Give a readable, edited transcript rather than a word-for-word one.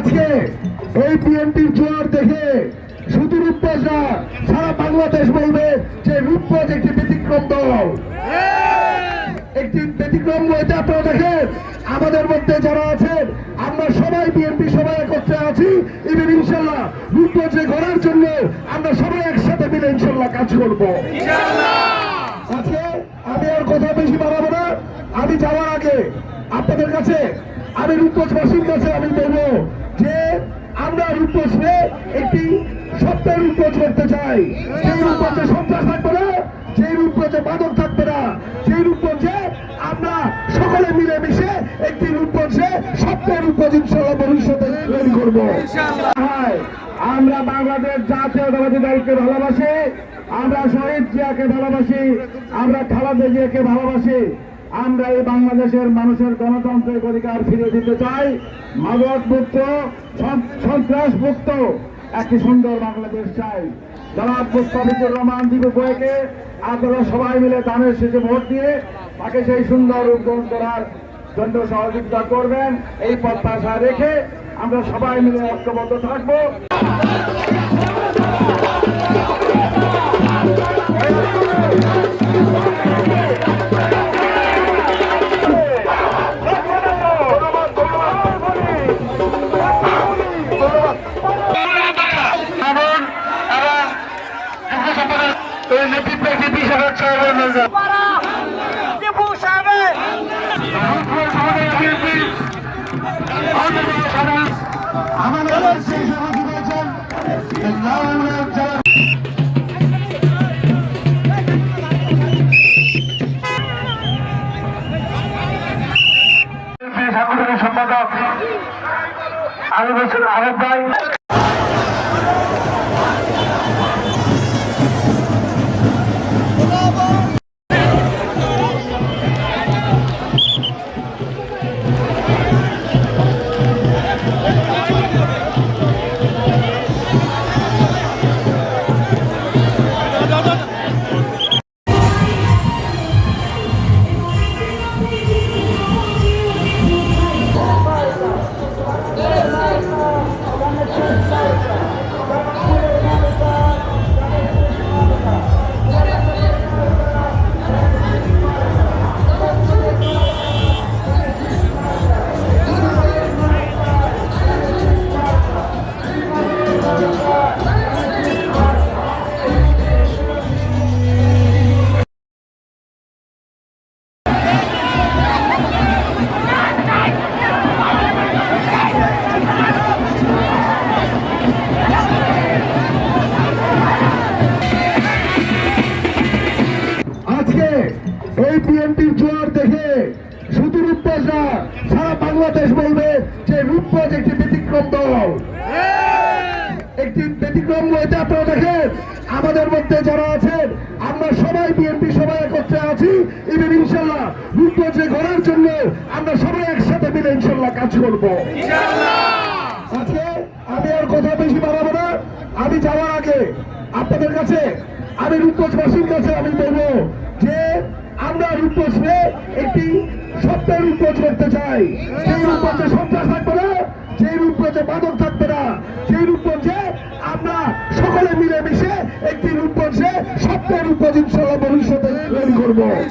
আজকে এই বিএনপির জোয়ার দেখে শুধু রূপগঞ্জ না, সারা বাংলাদেশ বলবে যে রূপগঞ্জ একটি ব্যতিক্রম দল, একটি ব্যতিক্রম বলতে আপনারা দেখেন আমাদের মধ্যে যারা আছেন আমরা সবাই বিএনপি সবাই একত্রে আছি। ইভেন ইনশাল্লাহ রূপগঞ্জে গড়ার জন্য আমরা সবাই একসাথে মিলে ইনশাল্লাহ কাজ করব। আজকে আমি আর কথা বেশি বাড়াবো না। আমি যাওয়ার আগে আপনাদের কাছে আমি রূপগঞ্জবাসীর কাছে আমি বলবো যে আমরা রূপগঞ্জে একটি সত্যের রূপগঞ্জ করতে চাই। সেই রূপগঞ্জে সন্ত্রাস থাকবে না, সেই রূপগঞ্জে মাদক থাকবে না, সেই রূপগঞ্জে আমরা সকলে মিলেমিশে একটি রূপগঞ্জে সত্যের রূপগঞ্জ ইনশাআল্লাহ ভবিষ্যতে তৈরি করবো। আমরা বাংলাদেশ জাতীয়তাবাদী দলকে ভালোবাসি, আমরা শহীদ জিয়াকে ভালোবাসি, আমরা খালেদা জিয়াকে ভালোবাসি। আমরা এই বাংলাদেশের মানুষের গণতান্ত্রিক অধিকার ফিরিয়ে দিতে চাই। মাদক মুক্ত, সন্ত্রাস মুক্ত একটি সুন্দর বাংলাদেশ চাই। জনাব মুস্তাফিজুর রহমান দীপু বইকে আপনারা সবাই মিলে দানের শেষে ভোট দিয়ে তাকে সেই সুন্দর রূপগঞ্জ করার জন্য সহযোগিতা করবেন, এই প্রত্যাশা রেখে আমরা সবাই মিলে ঐক্যবদ্ধ থাকবো। সাংগঠনিক সম্পাদক আরব ভাই, এই বিএনপির জোয়ার দেখে শুধু রূপগঞ্জ না, সারা বাংলাদেশ বলবে যে রূপগঞ্জ একটি ব্যতিক্রম দল, একটি ব্যতিক্রম বলতে আপনারা দেখেন আমাদের মধ্যে যারা আছেন আমরা সবাই বিএনপি সবাই একত্রে আছি। ইভেন ইনশাল্লাহ রূপগঞ্জে গড়ার জন্য আমরা সবাই একসাথে মিলে ইনশাল্লাহ কাজ করবো। আজকে আমি আর কথা বেশি বাড়াবো না। আমি যাওয়ার আগে আপনাদের কাছে আমি রূপগঞ্জবাসীর কাছে আমি বলবো যে আমরা রূপগঞ্জে একটি সত্যের রূপগঞ্জ করতে চাই। সেই রূপগঞ্জে সন্ত্রাস থাকবে না, সেই রূপগঞ্জে মাদক থাকবে না, সেই রূপগঞ্জে আমরা সকলে মিলেমিশে একটি রূপগঞ্জে সত্যের রূপগঞ্জ ইনশাআল্লাহ ভবিষ্যতে তৈরি করবো।